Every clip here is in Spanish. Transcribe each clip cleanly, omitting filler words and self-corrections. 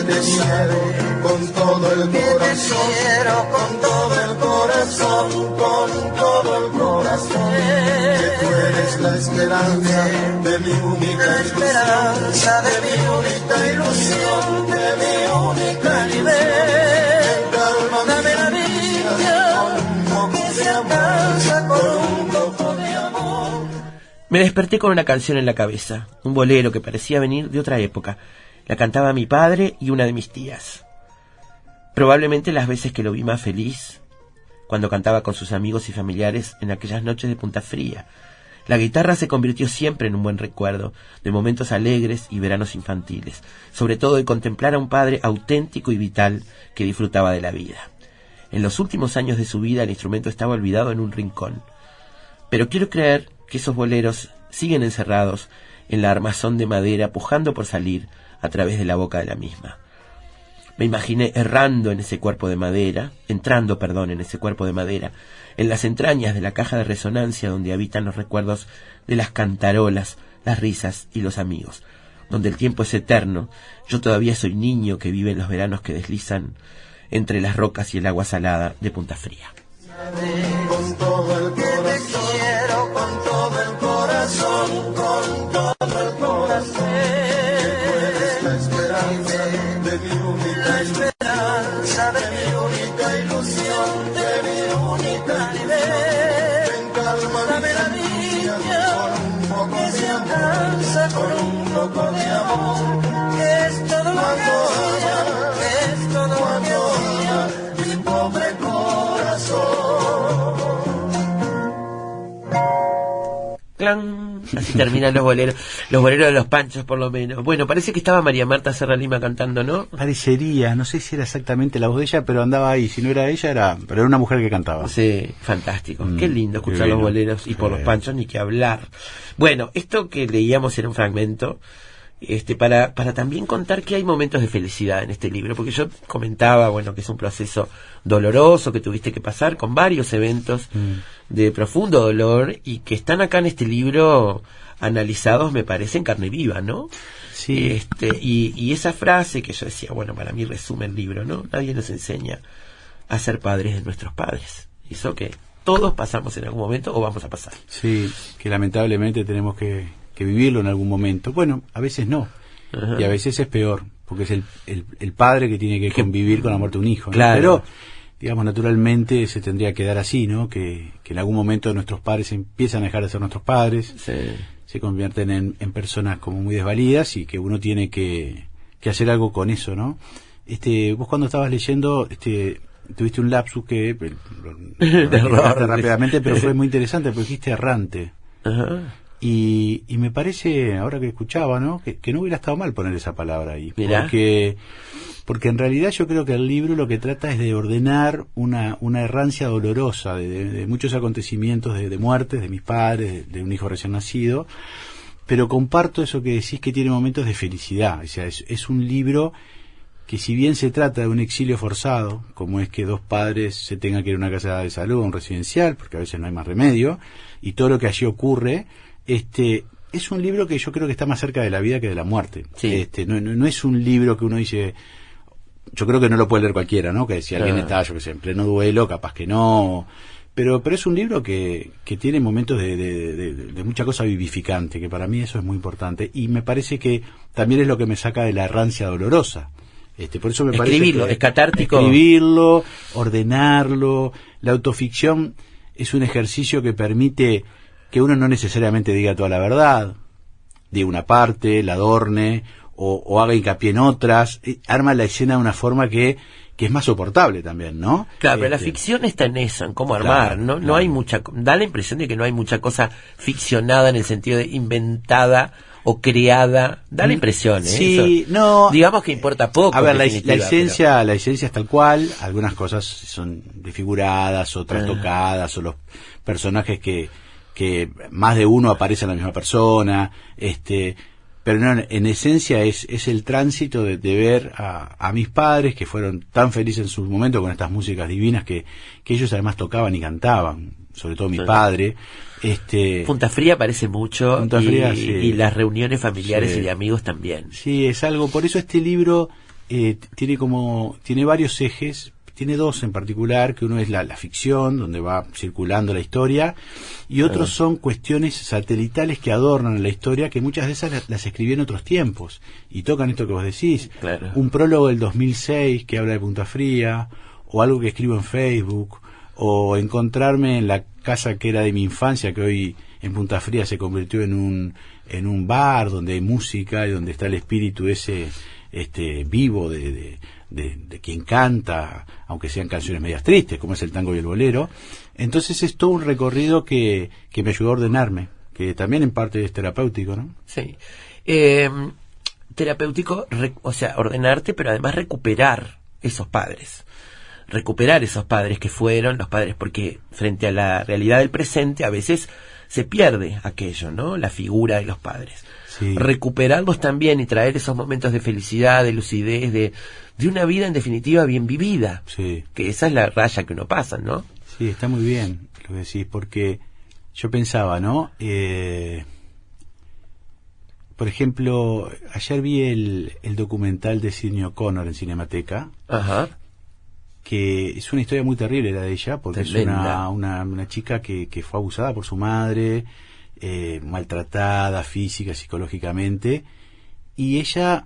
te quiero con todo el corazón, con todo el corazón, con todo el corazón. Que tú eres la esperanza de mi única ilusión, de mi única ilusión, de mi única ilusión. Dame la vida, que se alcanza con un poco de amor. Me desperté con una canción en la cabeza, un bolero que parecía venir de otra época. La cantaba mi padre y una de mis tías. Probablemente las veces que lo vi más feliz, cuando cantaba con sus amigos y familiares en aquellas noches de Punta Fría. La guitarra se convirtió siempre en un buen recuerdo, de momentos alegres y veranos infantiles, sobre todo de contemplar a un padre auténtico y vital que disfrutaba de la vida. En los últimos años de su vida el instrumento estaba olvidado en un rincón. Pero quiero creer que esos boleros siguen encerrados en la armazón de madera, pujando por salir a través de la boca de la misma. Me imaginé entrando en ese cuerpo de madera, en las entrañas de la caja de resonancia donde habitan los recuerdos de las cantarolas, las risas y los amigos, donde el tiempo es eterno. Yo todavía soy niño que vive en los veranos que deslizan entre las rocas y el agua salada de Punta Fría. Con todo el corazón, con todo el corazón, con todo el corazón. La esperanza de mi única esperanza, de mi única ilusión, de mi única ilusión. Dame la vida, con un poco de alcanza, con un poco de amor, que es todo lo que hacía, que es todo lo que hacía mi pobre corazón. ¡Clan! Así terminan los boleros de los Panchos, por lo menos. Bueno, parece que estaba María Marta Serra Lima cantando, ¿no? Parecería, no sé si era exactamente la voz de ella, pero andaba ahí. Si no era ella, pero era una mujer que cantaba. Sí, fantástico. Qué lindo escuchar los boleros y por los Panchos ni que hablar. Bueno, esto que leíamos era un fragmento para también contar que hay momentos de felicidad en este libro, porque yo comentaba, bueno, que es un proceso doloroso que tuviste que pasar con varios eventos de profundo dolor y que están acá en este libro analizados, me parece, en carne viva, ¿no? Sí. Y esa frase que yo decía, bueno, para mí resume el libro, ¿no? Nadie nos enseña a ser padres de nuestros padres. Eso que todos pasamos en algún momento o vamos a pasar. Sí, que lamentablemente tenemos que vivirlo en algún momento. Bueno, a veces no. Ajá. Y a veces es peor, porque es el padre que tiene que convivir con la muerte de un hijo, ¿no? Claro. Pero, digamos, naturalmente se tendría que dar así, ¿no? Que en algún momento nuestros padres empiezan a dejar de ser nuestros padres, sí, se convierten en personas como muy desvalidas y que uno tiene que hacer algo con eso, ¿no? Vos cuando estabas leyendo, tuviste un lapsus que rápidamente, pero fue muy interesante porque dijiste errante. Ajá. Y me parece, ahora que escuchaba, ¿no? Que no hubiera estado mal poner esa palabra ahí. Mirá. Porque en realidad yo creo que el libro lo que trata es de ordenar una errancia dolorosa de muchos acontecimientos, de muertes de mis padres, de un hijo recién nacido. Pero comparto eso que decís, que tiene momentos de felicidad. O sea, es un libro que, si bien se trata de un exilio forzado, como es que dos padres se tengan que ir a una casa de salud, a un residencial, porque a veces no hay más remedio, y todo lo que allí ocurre, es un libro que yo creo que está más cerca de la vida que de la muerte. Sí. No es un libro que uno dice, yo creo que no lo puede leer cualquiera, ¿no? Que si alguien está, yo que sé, en pleno duelo, capaz que no. Pero es un libro que tiene momentos de mucha cosa vivificante, que para mí eso es muy importante. Y me parece que también es lo que me saca de la errancia dolorosa. Por eso me escribirlo, parece que es catártico. Escribirlo, ordenarlo. La autoficción es un ejercicio que permite que uno no necesariamente diga toda la verdad, diga una parte, la adorne, o haga hincapié en otras, arma la escena de una forma que es más soportable también, ¿no? Claro, pero la ficción está en eso, en cómo armar, claro, ¿no? Claro. No hay mucha, da la impresión de que no hay mucha cosa ficcionada en el sentido de inventada o creada, da la impresión, ¿eh? Sí, eso, no. Digamos que importa poco. A ver, la esencia es tal cual, algunas cosas son desfiguradas, otras tocadas, o los personajes que más de uno aparece en la misma persona, pero no, en esencia es el tránsito de ver a mis padres, que fueron tan felices en su momento con estas músicas divinas que ellos además tocaban y cantaban, sobre todo mi padre. Punta Fría aparece mucho, Punta Fría, y las reuniones familiares y de amigos también. Sí, es algo, por eso este libro tiene varios ejes. Tiene dos en particular, que uno es la ficción, donde va circulando la historia, y otros son cuestiones satelitales que adornan la historia, que muchas de esas las escribí en otros tiempos, y tocan esto que vos decís. Claro. Un prólogo del 2006 que habla de Punta Fría, o algo que escribo en Facebook, o encontrarme en la casa que era de mi infancia, que hoy en Punta Fría se convirtió en un bar donde hay música y donde está el espíritu ese vivo de quien canta, aunque sean canciones medias tristes, como es el tango y el bolero. Entonces es todo un recorrido que me ayudó a ordenarme, que también en parte es terapéutico, ¿no? Sí. Terapéutico, o sea, ordenarte, pero además recuperar esos padres. Recuperar esos padres que fueron los padres, porque frente a la realidad del presente a veces se pierde aquello, ¿no? La figura de los padres. Sí. Recuperarlos también y traer esos momentos de felicidad, de lucidez, de una vida en definitiva bien vivida. Sí. Que esa es la raya que uno pasa, ¿no? Sí, está muy bien lo que decís, porque yo pensaba, ¿no? Por ejemplo, ayer vi el documental de Sidney O'Connor en Cinemateca. Ajá. Que es una historia muy terrible la de ella, porque Tremenda. es una chica que fue abusada por su madre, maltratada física, psicológicamente, y ella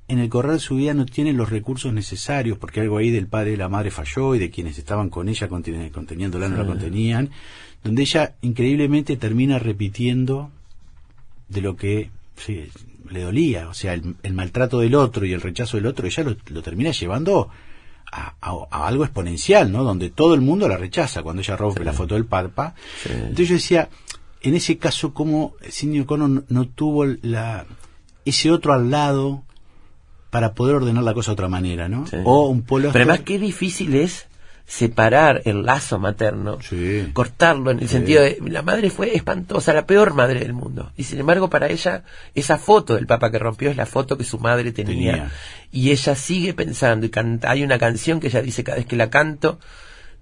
en el correr de su vida no tiene los recursos necesarios, porque algo ahí del padre y la madre falló, y de quienes estaban con ella conteniéndola no la contenían, donde ella increíblemente termina repitiendo de lo que le dolía, o sea, el maltrato del otro y el rechazo del otro, ella lo termina llevando a algo exponencial, ¿no? Donde todo el mundo la rechaza cuando ella rompe la foto del Papa. Sí. Entonces yo decía, en ese caso, ¿cómo Sidney O'Connor no tuvo ese otro al lado para poder ordenar la cosa de otra manera, ¿no? Sí. O un Paul Auster. Pero además qué difícil es separar el lazo materno, sí, cortarlo en el sentido de la madre fue espantosa, la peor madre del mundo, y sin embargo para ella esa foto del Papa que rompió es la foto que su madre tenía. Y ella sigue pensando y canta. Hay una canción que ella dice cada vez que la canto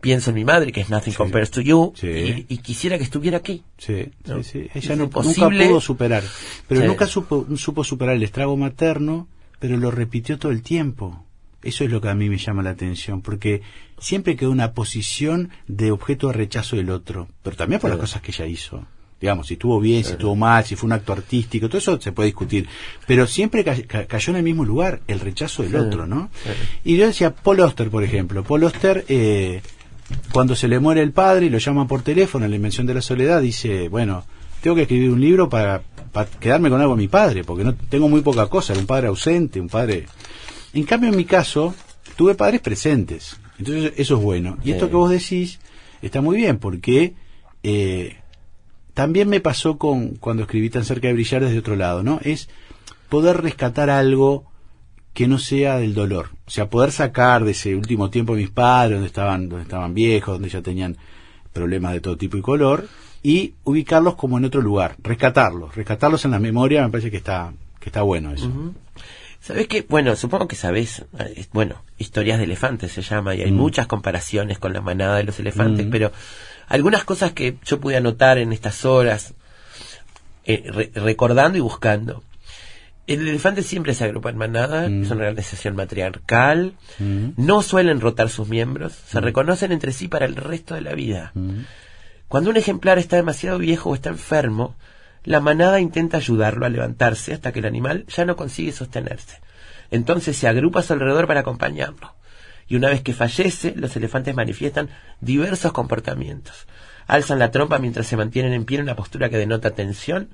pienso en mi madre, que es Nothing Compares to You, y quisiera que estuviera aquí. Sí, ¿no? sí, sí. Ella nunca pudo superar, pero nunca supo superar el estrago materno, pero lo repitió todo el tiempo. Eso es lo que a mí me llama la atención, porque siempre quedó una posición de objeto de rechazo del otro, pero también por las cosas que ella hizo. Digamos, si estuvo bien, si estuvo mal, si fue un acto artístico, todo eso se puede discutir, pero siempre cayó en el mismo lugar, el rechazo del otro, ¿no? Y yo decía, Paul Auster, por ejemplo. Paul Auster, cuando se le muere el padre y lo llama por teléfono en La Invención de la Soledad, dice, bueno, tengo que escribir un libro para quedarme con algo de mi padre, porque no tengo muy poca cosa, era un padre ausente, un padre... En cambio, en mi caso, tuve padres presentes. Entonces, eso es bueno. Y esto que vos decís está muy bien, porque también me pasó cuando escribí Tan cerca de brillar desde otro lado, ¿no? Es poder rescatar algo que no sea del dolor. O sea, poder sacar de ese último tiempo de mis padres, donde estaban viejos, donde ya tenían problemas de todo tipo y color, y ubicarlos como en otro lugar. Rescatarlos en la memoria, me parece que está bueno eso. Uh-huh. ¿Sabés qué? Bueno, supongo que sabés, Historias de elefantes se llama, y hay muchas comparaciones con la manada de los elefantes, pero algunas cosas que yo pude anotar en estas horas, recordando y buscando. El elefante siempre se agrupa en manada, es una organización matriarcal, no suelen rotar sus miembros, se reconocen entre sí para el resto de la vida. Cuando un ejemplar está demasiado viejo o está enfermo, la manada intenta ayudarlo a levantarse hasta que el animal ya no consigue sostenerse. Entonces se agrupa a su alrededor para acompañarlo. Y una vez que fallece, los elefantes manifiestan diversos comportamientos. Alzan la trompa mientras se mantienen en pie en una postura que denota tensión.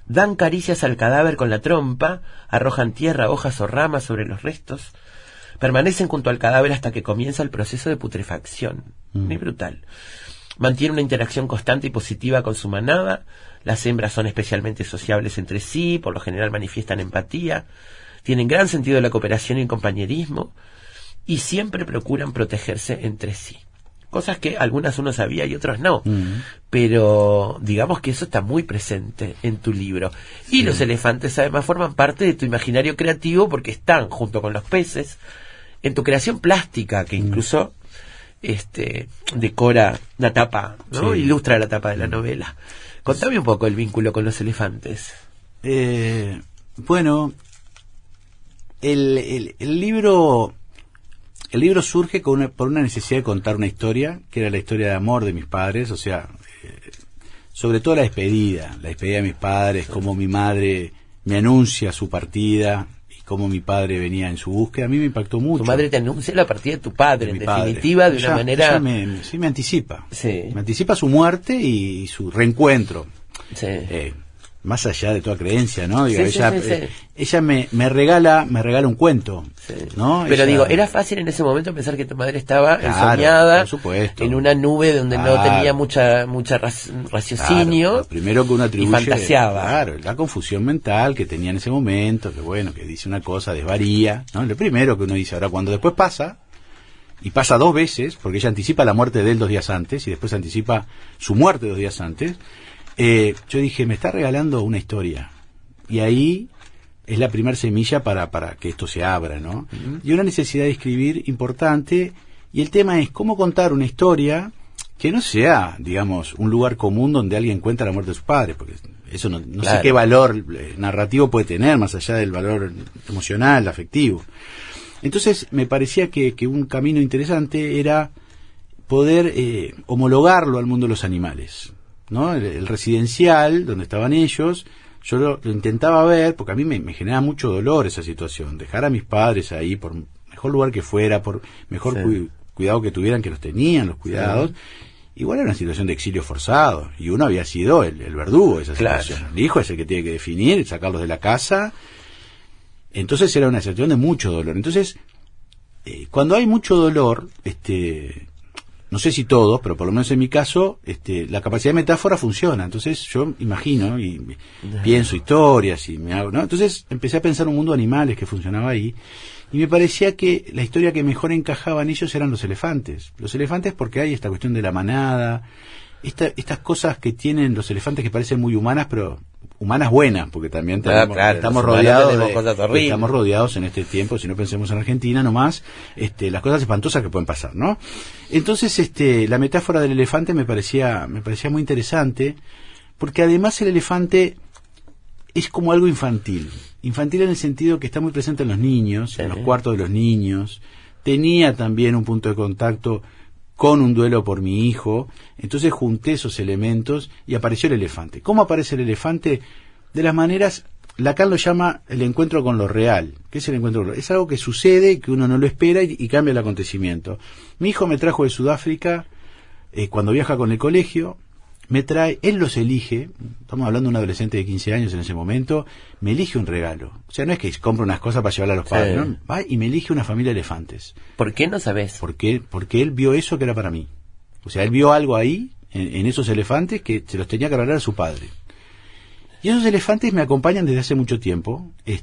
Dan caricias al cadáver con la trompa, arrojan tierra, hojas o ramas sobre los restos. Permanecen junto al cadáver hasta que comienza el proceso de putrefacción. Muy brutal. Mantiene una interacción constante y positiva con su manada. Las hembras son especialmente sociables entre sí, por lo general manifiestan empatía, tienen gran sentido de la cooperación y el compañerismo, y siempre procuran protegerse entre sí. Cosas que algunas uno sabía y otros no, pero digamos que eso está muy presente en tu libro. Y los elefantes además forman parte de tu imaginario creativo porque están, junto con los peces, en tu creación plástica, que incluso decora la tapa, ¿no? Ilustra la tapa de la novela. Contame un poco el vínculo con los elefantes. Bueno, el libro surge por una necesidad de contar una historia, que era la historia de amor de mis padres, o sea, sobre todo la despedida de mis padres, cómo mi madre me anuncia su partida y cómo mi padre venía en su búsqueda. A mí me impactó mucho. Tu madre te anuncia la partida de tu padre, de en padre. definitiva, de una manera... me anticipa. Sí. Me anticipa su muerte y su reencuentro. Sí. Más allá de toda creencia, ¿no? Digo, Sí, ella me regala un cuento, sí. ¿no? Pero ella, digo, era fácil en ese momento pensar que tu madre estaba claro, ensoñada, por supuesto, en una nube donde no claro, tenía mucha raciocinio, claro, lo primero que uno atribuye, y fantaseaba. Claro, la confusión mental que tenía en ese momento, que bueno, que dice una cosa, desvaría, ¿no? Lo primero que uno dice. Ahora, cuando después pasa, y pasa 2 veces, porque ella anticipa la muerte de él 2 días antes, y después anticipa su muerte 2 días antes, yo dije, me está regalando una historia. Y ahí es la primera semilla para que esto se abra, ¿no? Uh-huh. Y una necesidad de escribir importante, y el tema es cómo contar una historia que no sea, digamos, un lugar común donde alguien cuenta la muerte de sus padres, porque eso no claro, sé qué valor narrativo puede tener, más allá del valor emocional, afectivo. Entonces me parecía que un camino interesante era poder homologarlo al mundo de los animales, ¿no? El residencial, donde estaban ellos, yo lo intentaba ver, porque a mí me generaba mucho dolor esa situación, dejar a mis padres ahí, por mejor lugar que fuera, por mejor cuidado que tuvieran, que los tenían los cuidados, igual era una situación de exilio forzado, y uno había sido el verdugo de esa situación. Claro. El hijo es el que tiene que definir, sacarlos de la casa. Entonces era una situación de mucho dolor. Entonces, cuando hay mucho dolor, no sé si todos, pero por lo menos en mi caso, la capacidad de metáfora funciona. Entonces yo imagino y pienso historias y me hago, ¿no? Entonces empecé a pensar un mundo de animales que funcionaba ahí, y me parecía que la historia que mejor encajaba en ellos eran los elefantes. Los elefantes, porque hay esta cuestión de la manada, estas cosas que tienen los elefantes que parecen muy humanas, pero humanas buenas, porque también estamos rodeados en este tiempo, si no pensemos en Argentina nomás, las cosas espantosas que pueden pasar, ¿no? Entonces, la metáfora del elefante me parecía muy interesante, porque además el elefante es como algo infantil en el sentido que está muy presente en los niños, en los cuartos de los niños. Tenía también un punto de contacto con un duelo por mi hijo, entonces junté esos elementos y apareció el elefante. ¿Cómo aparece el elefante? De las maneras, Lacan lo llama el encuentro con lo real. ¿Qué es el encuentro con lo real? Es algo que sucede, que uno no lo espera y cambia el acontecimiento. Mi hijo me trajo de Sudáfrica, cuando viaja con el colegio, me trae, él los elige, estamos hablando de un adolescente de 15 años en ese momento, me elige un regalo. O sea, no es que compra unas cosas para llevarle a los padres, ¿no? Va y me elige una familia de elefantes. ¿Por qué no sabes? Porque él vio eso que era para mí. O sea, él vio algo ahí, en esos elefantes, que se los tenía que regalar a su padre. Y esos elefantes me acompañan desde hace mucho tiempo, y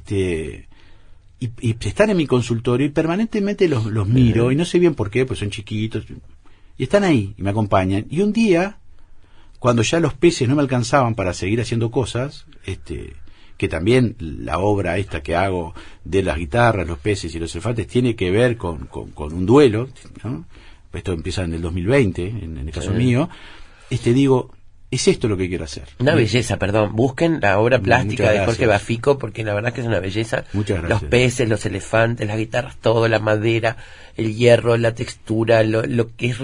están en mi consultorio y permanentemente los miro, y no sé bien por qué, pues son chiquitos, y están ahí, y me acompañan. Y un día, cuando ya los peces no me alcanzaban para seguir haciendo cosas, que también la obra esta que hago de las guitarras, los peces y los elefantes tiene que ver con un duelo, ¿no? Esto empieza en el 2020, en el caso mío, digo, es esto lo que quiero hacer. Una belleza, perdón. Busquen la obra plástica de Jorge Bafico, porque la verdad que es una belleza. Muchas gracias. Los peces, los elefantes, las guitarras, todo, la madera, el hierro, la textura, lo que es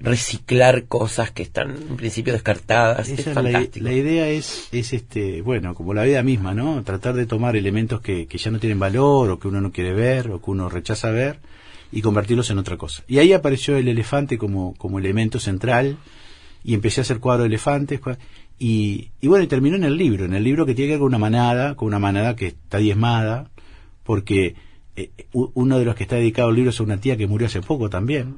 reciclar cosas que están en principio descartadas. Esa es fantástico. La idea es bueno, como la vida misma, ¿no? Tratar de tomar elementos que ya no tienen valor, o que uno no quiere ver, o que uno rechaza ver, y convertirlos en otra cosa. Y ahí apareció el elefante como elemento central, y empecé a hacer cuadros de elefantes, y bueno, y terminó en el libro que tiene que ver con una manada que está diezmada, porque uno de los que está dedicado al libro es una tía que murió hace poco también,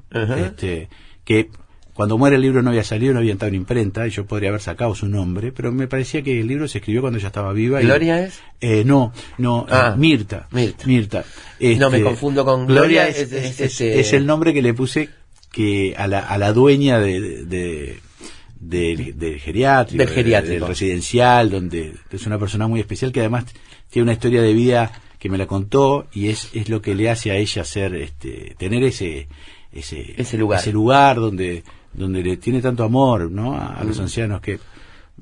que cuando muere el libro no había salido, no había entrado en imprenta, y yo podría haber sacado su nombre, pero me parecía que el libro se escribió cuando ella estaba viva. ¿Gloria es? No, Mirta. No, me confundo con Gloria. Es el nombre que le puse que a la dueña del geriátrico, del residencial, donde es una persona muy especial, que además tiene una historia de vida que me la contó, y es lo que le hace a ella ser, tener ese lugar donde le tiene tanto amor, ¿no? A los ancianos, que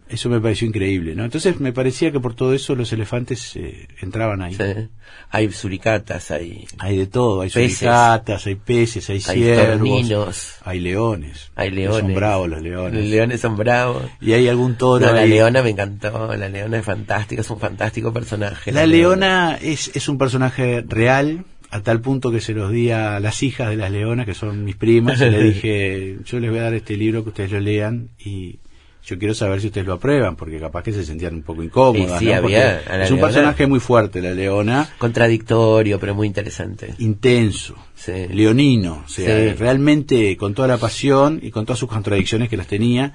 Eso me pareció increíble, ¿no? Entonces me parecía que por todo eso los elefantes entraban ahí. Sí. Hay suricatas, hay Hay de todo, hay peces, suricatas, hay peces, hay ciervos, torninos, hay leones. hay leones. Son bravos los leones. Los leones son bravos. Y hay algún toro No, la ahí. leona me encantó, la leona es fantástica, es un fantástico personaje. La leona es un personaje real, a tal punto que se los di a las hijas de las leonas, que son mis primas, y le dije, yo les voy a dar este libro que ustedes lo lean y yo quiero saber si ustedes lo aprueban, porque capaz que se sentían un poco incómodas, Sí, ¿no? había, Porque a la es un leona, personaje muy fuerte, la leona, contradictorio, pero muy interesante. intenso, Sí. leonino, o sea, Sí. realmente con toda la pasión y con todas sus contradicciones que las tenía,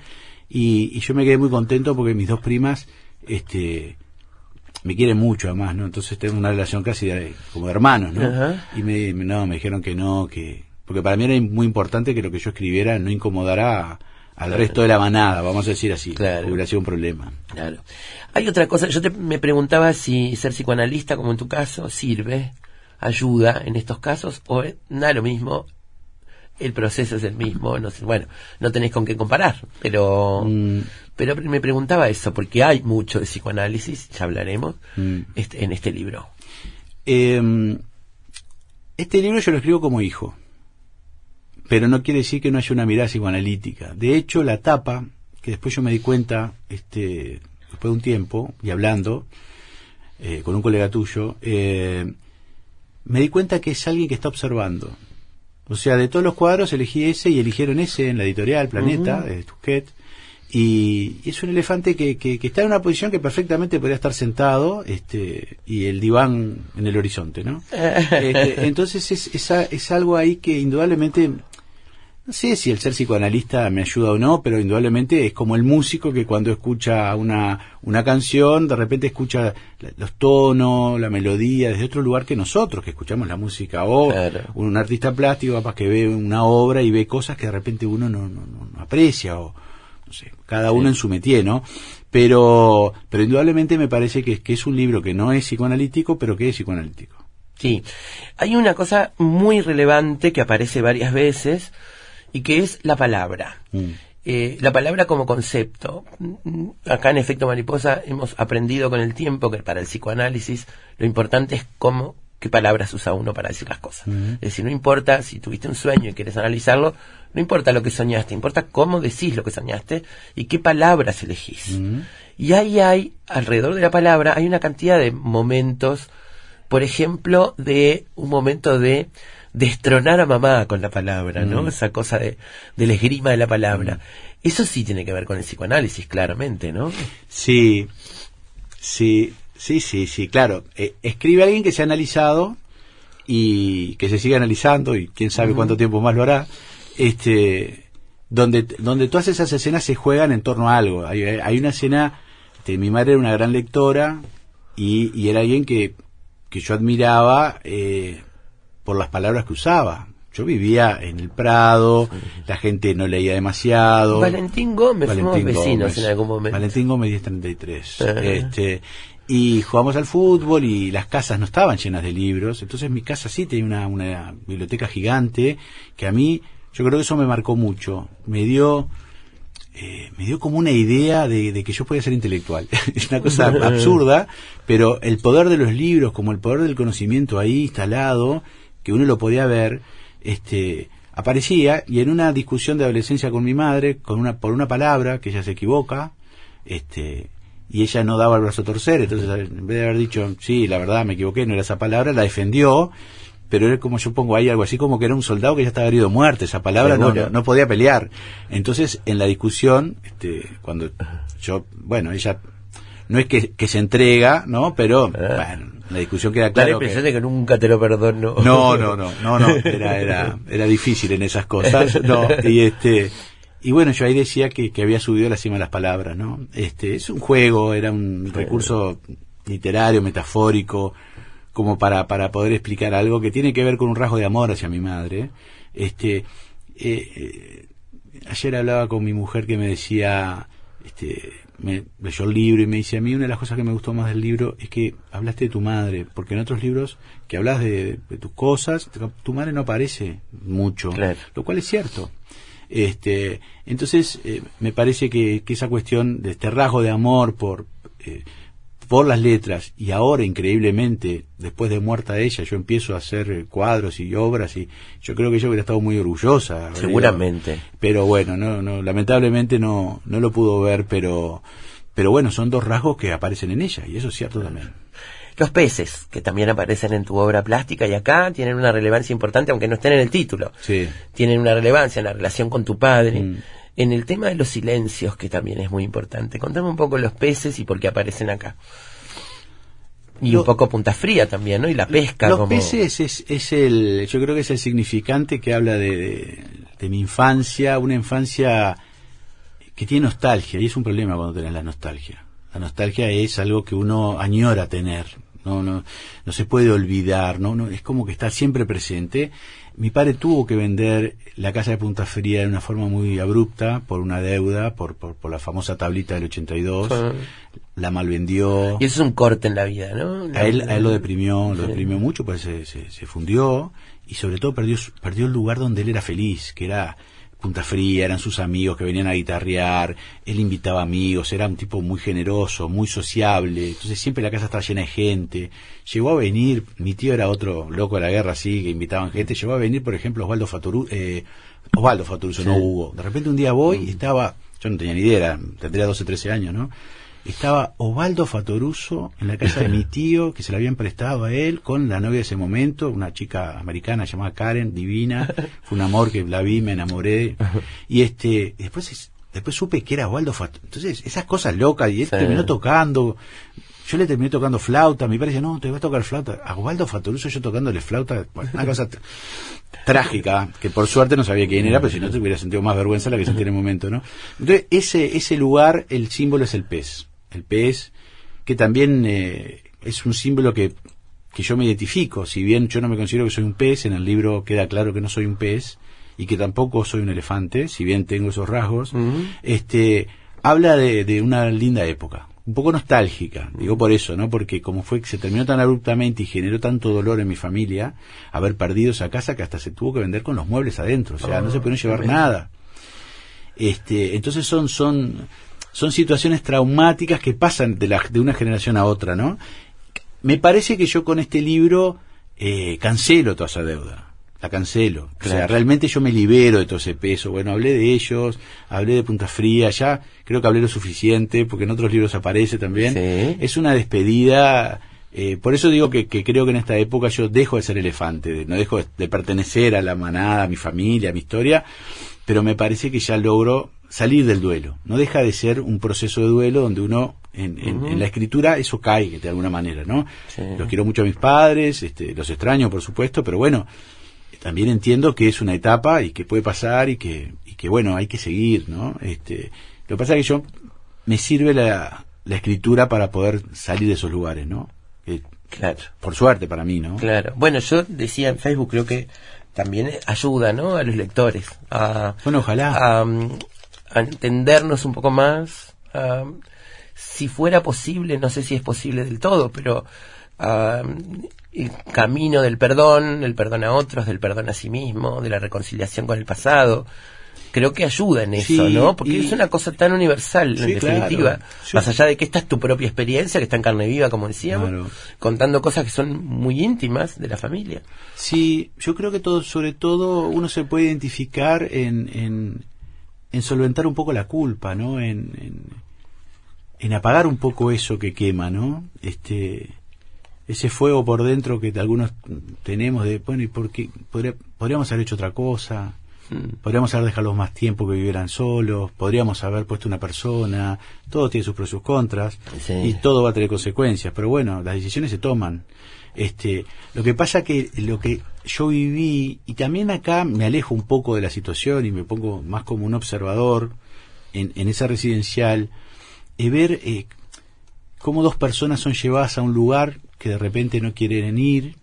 y yo me quedé muy contento porque mis dos primas, me quieren mucho además, ¿no? Entonces tengo una relación casi como de hermanos, ¿no? Ajá. Y me dijeron que no, porque para mí era muy importante que lo que yo escribiera no incomodara al resto de la manada, vamos a decir así, Claro. porque hubiera sido un problema. Claro. Hay otra cosa, me preguntaba si ser psicoanalista, como en tu caso, sirve, ayuda en estos casos, o nada lo mismo, el proceso es el mismo, no sé, bueno, no tenés con qué comparar, pero me preguntaba eso, porque hay mucho de psicoanálisis, ya hablaremos, en este libro. Este libro yo lo escribo como hijo, pero no quiere decir que no haya una mirada psicoanalítica. De hecho, la tapa, que después yo me di cuenta, después de un tiempo, y hablando con un colega tuyo, me di cuenta que es alguien que está observando. O sea, de todos los cuadros elegí ese y eligieron ese en la editorial Planeta, de Tusquets, y es un elefante que está en una posición que perfectamente podría estar sentado, y el diván en el horizonte, ¿no? Entonces es algo ahí que indudablemente, no sé si el ser psicoanalista me ayuda o no, pero indudablemente es como el músico que cuando escucha una canción, de repente escucha los tonos, la melodía, desde otro lugar que nosotros, que escuchamos la música, o Claro. un artista plástico capaz que ve una obra y ve cosas que de repente uno no aprecia, o no sé, cada uno en su métier, ¿no? Pero indudablemente me parece que es un libro que no es psicoanalítico, pero que es psicoanalítico. Sí, hay una cosa muy relevante que aparece varias veces y que es la palabra. La palabra como concepto. Acá en Efecto Mariposa hemos aprendido con el tiempo que para el psicoanálisis lo importante es qué palabras usa uno para decir las cosas. Es decir, no importa si tuviste un sueño y quieres analizarlo, no importa lo que soñaste, importa cómo decís lo que soñaste y qué palabras elegís. Y ahí hay, alrededor de la palabra, hay una cantidad de momentos, por ejemplo, de un momento de destronar a mamá con la palabra, ¿no? Esa cosa del esgrima de la palabra. Eso sí tiene que ver con el psicoanálisis, claramente, ¿no? Sí, claro. Escribe alguien que se ha analizado y que se sigue analizando y quién sabe cuánto tiempo más lo hará, donde todas esas escenas se juegan en torno a algo. Hay una escena, mi madre era una gran lectora y era alguien que yo admiraba por las palabras que usaba. Yo vivía en el Prado, la gente no leía demasiado. Valentín Gómez, fuimos vecinos en algún momento. Valentín Gómez 1033. Y jugamos al fútbol y las casas no estaban llenas de libros, entonces mi casa sí tenía una biblioteca gigante que a mí, yo creo que eso me marcó mucho. Me dio como una idea de que yo podía ser intelectual. Es una cosa absurda, pero el poder de los libros, como el poder del conocimiento ahí instalado, que uno lo podía ver, aparecía, y en una discusión de adolescencia con mi madre, por una palabra que ella se equivoca, y ella no daba el brazo a torcer, entonces en vez de haber dicho, sí, la verdad me equivoqué, no era esa palabra, la defendió, pero era como yo pongo ahí algo así como que era un soldado que ya estaba herido de muerte, esa palabra no podía pelear. Entonces en la discusión, cuando ella no es que se entrega, ¿no? Pero bueno, la discusión queda Da la claro impresión de que nunca te lo perdono. No, era difícil en esas cosas, no, y bueno, yo ahí decía que había subido a la cima de las palabras, ¿no? Es un juego, era un recurso literario, metafórico, como para poder explicar algo que tiene que ver con un rasgo de amor hacia mi madre. Ayer hablaba con mi mujer que me decía, me leyó el libro y me dice, a mí una de las cosas que me gustó más del libro es que hablaste de tu madre, porque en otros libros que hablas de tus cosas, tu madre no aparece mucho, claro. Lo cual es cierto. Entonces, me parece que esa cuestión de este rasgo de amor por las letras, y ahora increíblemente, después de muerta ella, yo empiezo a hacer cuadros y obras, y yo creo que ella hubiera estado muy orgullosa. Seguramente. Pero bueno, no, lamentablemente no lo pudo ver, pero bueno, son dos rasgos que aparecen en ella, y eso es cierto también. Los peces, que también aparecen en tu obra plástica, y acá tienen una relevancia importante, aunque no estén en el título. Sí. Tienen una relevancia en la relación con tu padre. En el tema de los silencios, que también es muy importante. Contame un poco los peces y por qué aparecen acá. Y un poco Punta Fría también, ¿no? Y la pesca. Los peces yo creo que es el significante que habla de mi infancia, una infancia que tiene nostalgia, y es un problema cuando tenés la nostalgia. La nostalgia es algo que uno añora tener, no se puede olvidar, no es como que está siempre presente. Mi padre tuvo que vender la casa de Punta Fría de una forma muy abrupta, por una deuda, por la famosa tablita del 82, la malvendió. Y eso es un corte en la vida, ¿no? A él lo deprimió mucho, pues se fundió, y sobre todo perdió el lugar donde él era feliz, que era Punta Fría, eran sus amigos que venían a guitarrear, él invitaba amigos, era un tipo muy generoso, muy sociable, entonces siempre la casa estaba llena de gente. Llegó a venir, mi tío era otro loco de la guerra, así, que invitaban gente, llegó a venir, por ejemplo, Osvaldo Fatoruso, sí. No Hugo. De repente un día voy y estaba, yo no tenía ni idea, tendría 12, 13 años, ¿no? Estaba Osvaldo Fatoruso en la casa de mi tío, que se la habían prestado a él, con la novia de ese momento, una chica americana llamada Karen, divina, fue un amor que la vi, me enamoré, y después supe que era Osvaldo Fatoruso. Entonces, esas cosas locas, y él terminó tocando, yo le terminé tocando flauta, me parece, no, te voy a tocar flauta, a Osvaldo Fatoruso yo tocándole flauta, bueno, una cosa trágica, que por suerte no sabía quién era, pero si no te hubiera sentido más vergüenza la que sentí en el momento, ¿no? Entonces, ese lugar, el símbolo es el pez, que también es un símbolo que yo me identifico, si bien yo no me considero que soy un pez, en el libro queda claro que no soy un pez, y que tampoco soy un elefante, si bien tengo esos rasgos. Habla de una linda época, un poco nostálgica, digo por eso, ¿no? Porque como fue que se terminó tan abruptamente y generó tanto dolor en mi familia, haber perdido esa casa, que hasta se tuvo que vender con los muebles adentro, o sea, no se pudieron llevar nada. Entonces son situaciones traumáticas que pasan de una generación a otra, ¿no? Me parece que yo con este libro cancelo toda esa deuda. La cancelo. Claro. O sea, realmente yo me libero de todo ese peso. Bueno, hablé de ellos, hablé de Punta Fría, ya creo que hablé lo suficiente, porque en otros libros aparece también. Sí. Es una despedida. Por eso digo que creo que en esta época yo dejo de ser elefante, no dejo de pertenecer a la manada, a mi familia, a mi historia, pero me parece que ya logro salir del duelo. No deja de ser un proceso de duelo donde uno, en la escritura, eso cae de alguna manera, ¿no? Sí. Los quiero mucho a mis padres, los extraño, por supuesto, pero bueno, también entiendo que es una etapa y que puede pasar y que bueno, hay que seguir, ¿no? Lo que pasa es que me sirve la escritura para poder salir de esos lugares, ¿no? Claro. Por suerte para mí, ¿no? Claro. Bueno, yo decía en Facebook, creo que también ayuda, ¿no? A los lectores bueno, ojalá a entendernos un poco más, si fuera posible, no sé si es posible del todo, pero el camino del perdón, el perdón a otros, del perdón a sí mismo, de la reconciliación con el pasado. Creo que ayuda en eso, ¿no? Porque es una cosa tan universal, en definitiva. Claro. Más allá de que esta es tu propia experiencia, que está en carne viva, como decíamos, claro, contando cosas que son muy íntimas de la familia. Sí, yo creo que sobre todo uno se puede identificar en solventar un poco la culpa, ¿no? En apagar un poco eso que quema, ¿no? Ese fuego por dentro que algunos tenemos de, bueno, ¿y por qué? Podríamos haber hecho otra cosa. Podríamos haber dejado más tiempo que vivieran solos, podríamos haber puesto una persona, todo tiene sus pros y sus contras, sí, y todo va a tener consecuencias, pero bueno, las decisiones se toman. Lo que pasa que lo que yo viví, y también acá me alejo un poco de la situación y me pongo más como un observador en esa residencial, ver cómo dos personas son llevadas a un lugar que de repente no quieren ir,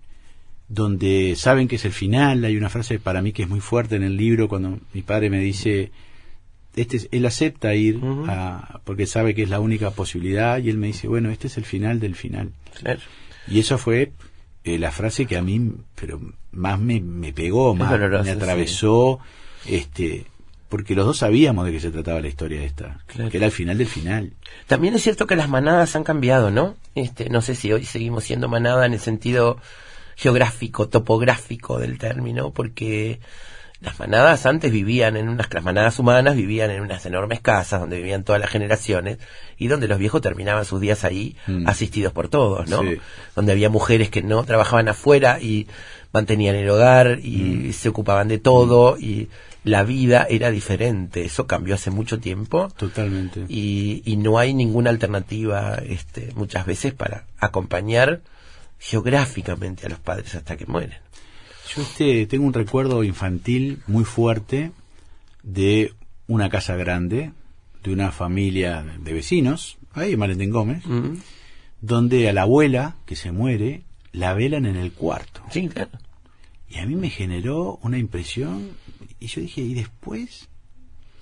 donde saben que es el final. Hay una frase para mí que es muy fuerte en el libro, cuando mi padre me dice, él acepta ir porque sabe que es la única posibilidad, y él me dice, bueno, este es el final del final. Claro. Y eso fue la frase que a mí más me pegó, más me atravesó, porque los dos sabíamos de qué se trataba la historia esta, Claro. que era el final del final. También es cierto que las manadas han cambiado, ¿no? No sé si hoy seguimos siendo manada en el sentido geográfico, topográfico del término, porque las manadas antes las manadas humanas vivían en unas enormes casas donde vivían todas las generaciones y donde los viejos terminaban sus días ahí asistidos por todos, ¿no? Sí. Donde había mujeres que no trabajaban afuera y mantenían el hogar y se ocupaban de todo y la vida era diferente. Eso cambió hace mucho tiempo. Totalmente. Y no hay ninguna alternativa muchas veces para acompañar geográficamente a los padres hasta que mueren. Yo tengo un recuerdo infantil muy fuerte de una casa grande, de una familia de vecinos, ahí en Valentín Gómez, donde a la abuela que se muere la velan en el cuarto. Sí, claro. Y a mí me generó una impresión, y yo dije, ¿y después?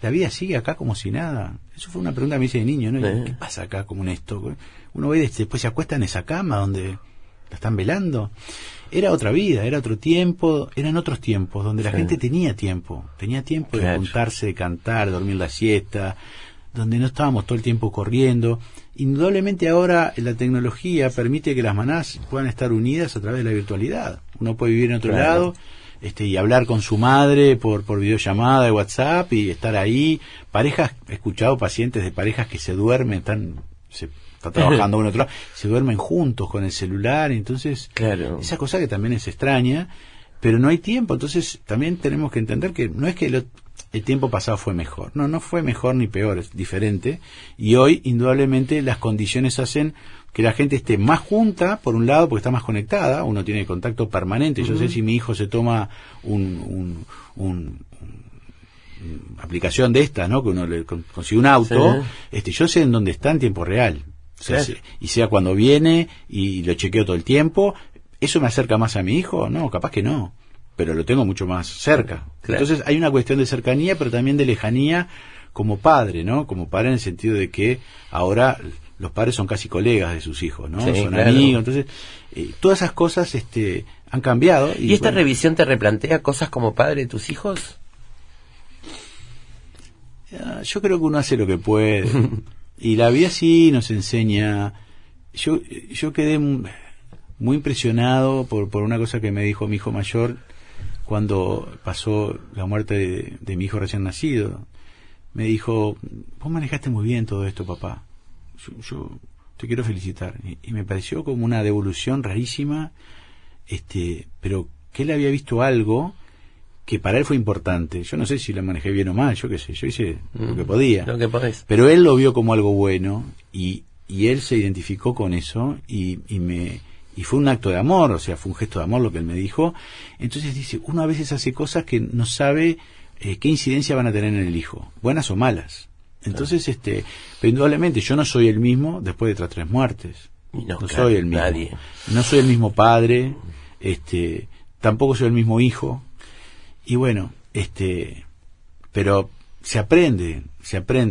¿La vida sigue acá como si nada? Eso fue una pregunta que me hice de niño, ¿no? Y, ¿qué pasa acá como en esto? Uno ve después se acuesta en esa cama donde la están velando. Era otra vida, era otro tiempo, eran otros tiempos donde la gente tenía tiempo de juntarse, de cantar, de dormir la siesta, donde no estábamos todo el tiempo corriendo. Indudablemente ahora la tecnología permite que las manadas puedan estar unidas a través de la virtualidad. Uno puede vivir en otro lado y hablar con su madre por videollamada de WhatsApp y estar ahí. Parejas, he escuchado pacientes de parejas que se duermen, está trabajando uno otro lado, se duermen juntos con el celular, entonces esa cosa que también es extraña, pero no hay tiempo. Entonces también tenemos que entender que no es que el tiempo pasado fue mejor, no fue mejor ni peor, es diferente, y hoy indudablemente las condiciones hacen que la gente esté más junta, por un lado porque está más conectada, uno tiene contacto permanente. Yo sé si mi hijo se toma una aplicación de estas, ¿no? Que uno le consigue un auto, yo sé en dónde está en tiempo real. O sea, y sea cuando viene y lo chequeo todo el tiempo. ¿Eso me acerca más a mi hijo? No, capaz que no, pero lo tengo mucho más cerca. Entonces hay una cuestión de cercanía, pero también de lejanía como padre, ¿no? Como padre en el sentido de que ahora los padres son casi colegas de sus hijos, ¿no? Son amigos. Entonces todas esas cosas han cambiado. ¿Y esta revisión te replantea cosas como padre de tus hijos? Yo creo que uno hace lo que puede. Y la vida sí nos enseña. Yo quedé muy impresionado por una cosa que me dijo mi hijo mayor cuando pasó la muerte de mi hijo recién nacido. Me dijo, vos manejaste muy bien todo esto, papá. Yo te quiero felicitar. Y me pareció como una devolución rarísima, pero que él había visto algo que para él fue importante. Yo no sé si la manejé bien o mal, yo qué sé, yo hice lo que podía. Lo que podés. Pero él lo vio como algo bueno y él se identificó con eso y fue un acto de amor, o sea, fue un gesto de amor lo que él me dijo. Entonces dice, uno a veces hace cosas que no sabe qué incidencia van a tener en el hijo, buenas o malas. Entonces, pero indudablemente yo no soy el mismo después de otras 3 muertes. No soy el mismo. Nadie. No soy el mismo padre, tampoco soy el mismo hijo. Y bueno, pero se aprende,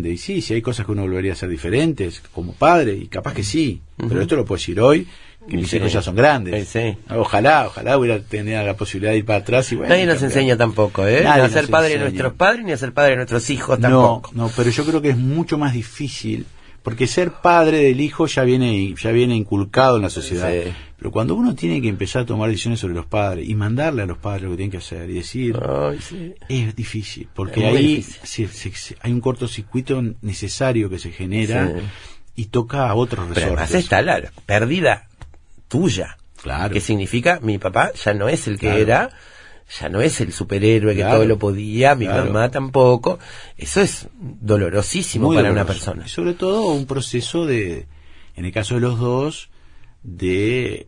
y sí hay cosas que uno volvería a hacer diferentes como padre, y capaz que sí, pero esto lo puedo decir hoy, que mis hijos ya son grandes. Ojalá hubiera tenido la posibilidad de ir para atrás y bueno. Nadie nos enseña tampoco, ni a ser padre de nuestros padres, ni a ser padre de nuestros hijos tampoco. No, pero yo creo que es mucho más difícil, porque ser padre del hijo ya viene inculcado en la sociedad. Sí. Pero cuando uno tiene que empezar a tomar decisiones sobre los padres y mandarle a los padres lo que tienen que hacer y decir, es difícil, porque ahí hay un cortocircuito necesario que se genera y toca a otros resortes. Pero además está la pérdida tuya, claro, que significa mi papá ya no es el que era, ya no es el superhéroe que todo lo podía, mi mamá tampoco. Eso es dolorosísimo muy para doloroso. Una persona. Y sobre todo un proceso en el caso de los dos, de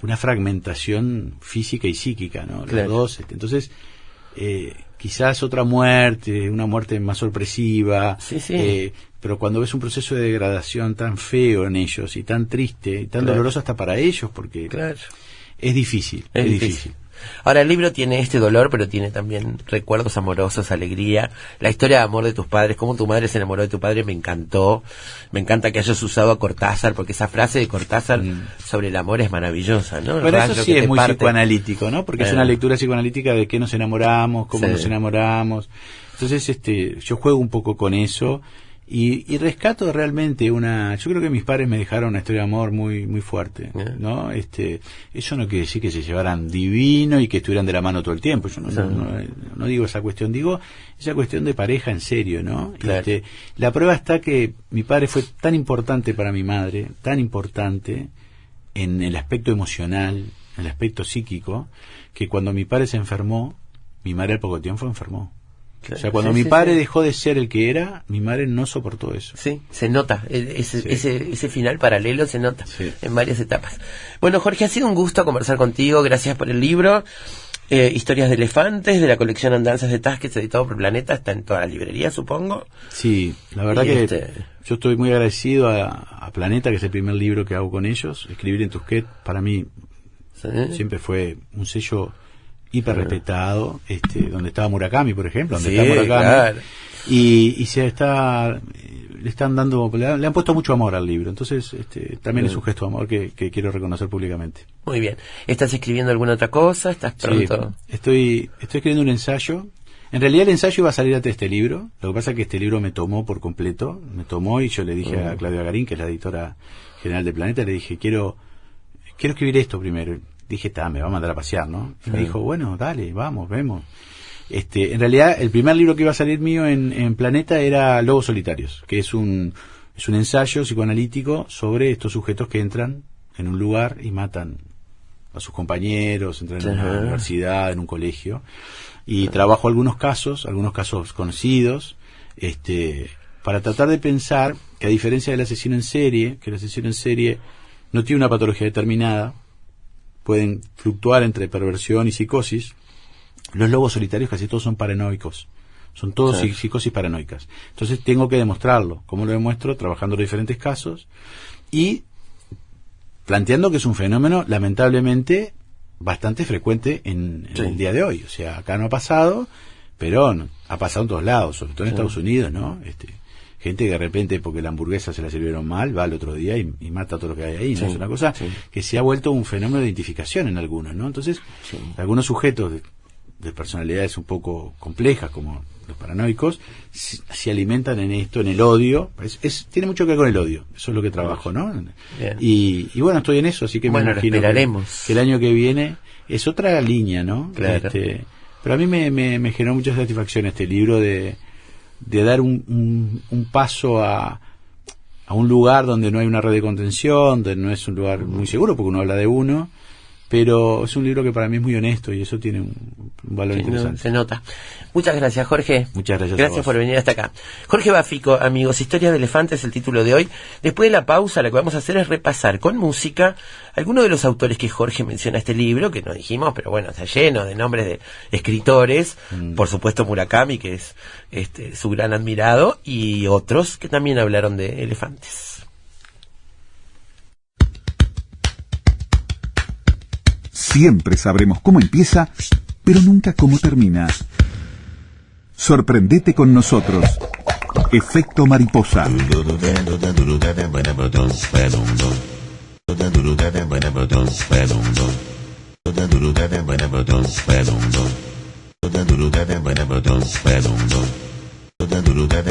una fragmentación física y psíquica, ¿no? Los dos. Entonces, quizás otra muerte, una muerte más sorpresiva, pero cuando ves un proceso de degradación tan feo en ellos y tan triste y tan doloroso hasta para ellos, porque es difícil, es difícil. Ahora, el libro tiene este dolor, pero tiene también recuerdos amorosos, alegría, la historia de amor de tus padres, cómo tu madre se enamoró de tu padre, me encantó. Me encanta que hayas usado a Cortázar, porque esa frase de Cortázar sobre el amor es maravillosa, ¿no? Bueno, eso sí es muy psicoanalítico, ¿no? Porque es una lectura psicoanalítica de qué nos enamoramos, cómo nos enamoramos. Entonces, yo juego un poco con eso. Y rescato realmente yo creo que mis padres me dejaron una historia de amor muy muy fuerte, ¿no? Eso no quiere decir que se llevaran divino y que estuvieran de la mano todo el tiempo. Yo no digo esa cuestión, digo esa cuestión de pareja en serio, ¿no? Claro. La prueba está que mi padre fue tan importante para mi madre, tan importante en el aspecto emocional, en el aspecto psíquico, que cuando mi padre se enfermó, mi madre al poco tiempo enfermó. O sea, cuando mi padre dejó de ser el que era, mi madre no soportó eso. Sí, se nota, ese final paralelo se nota en varias etapas. Bueno, Jorge, ha sido un gusto conversar contigo, gracias por el libro. Historias de elefantes, de la colección Andanzas de Tasquets, editado por Planeta, está en todas las librerías, supongo. Sí, la verdad que yo estoy muy agradecido a Planeta, que es el primer libro que hago con ellos. Escribir en Tusquets, para mí, siempre fue un sello hiper respetado, donde estaba Murakami, por ejemplo, donde está Murakami, claro. y le están dando, le han puesto mucho amor al libro, entonces también es un gesto de amor que quiero reconocer públicamente. Muy bien. ¿Estás escribiendo alguna otra cosa? ¿Estás pronto? Sí, estoy escribiendo un ensayo. En realidad el ensayo iba a salir antes de este libro, lo que pasa es que este libro me tomó por completo, y yo le dije a Claudia Garín, que es la editora general de Planeta, le dije, quiero escribir esto primero. Dije, me va a mandar a pasear, ¿no? Y me dijo, bueno, dale, vamos, vemos. En realidad, el primer libro que iba a salir mío en Planeta era Lobos Solitarios, que es un ensayo psicoanalítico sobre estos sujetos que entran en un lugar y matan a sus compañeros, entran en una universidad, en un colegio, y trabajo algunos casos conocidos, para tratar de pensar que, a diferencia del asesino en serie, que el asesino en serie no tiene una patología determinada, pueden fluctuar entre perversión y psicosis. Los lobos solitarios casi todos son paranoicos, son todos psicosis paranoicas. Entonces tengo que demostrarlo. ¿Cómo lo demuestro? Trabajando los diferentes casos y planteando que es un fenómeno lamentablemente bastante frecuente en el día de hoy. O sea, acá no ha pasado, pero ha pasado en todos lados, sobre todo en Estados Unidos, ¿no? Gente que de repente, porque la hamburguesa se la sirvieron mal, va al otro día y mata todo lo que hay ahí, ¿no? Es una cosa que se ha vuelto un fenómeno de identificación en algunos, ¿no? Entonces, algunos sujetos de personalidades un poco complejas, como los paranoicos, se alimentan en esto, en el odio. Tiene mucho que ver con el odio, eso es lo que trabajo, ¿no? Y bueno, estoy en eso, así que me imagino que el año que viene es otra línea, ¿no? Claro. Pero a mí me generó mucha satisfacción este libro de dar un paso a un lugar donde no hay una red de contención, donde no es un lugar muy seguro, porque uno habla de uno, pero es un libro que para mí es muy honesto y eso tiene un valor interesante. Se nota. Muchas gracias, Jorge. Muchas gracias. Gracias por venir hasta acá. Jorge Bafico, amigos, Historia de Elefantes es el título de hoy. Después de la pausa, lo que vamos a hacer es repasar con música algunos de los autores que Jorge menciona este libro, que no dijimos, pero bueno, está lleno de nombres de escritores, por supuesto Murakami, que es su gran admirado, y otros que también hablaron de elefantes. Siempre sabremos cómo empieza, pero nunca cómo termina. Sorprendete con nosotros. Efecto mariposa.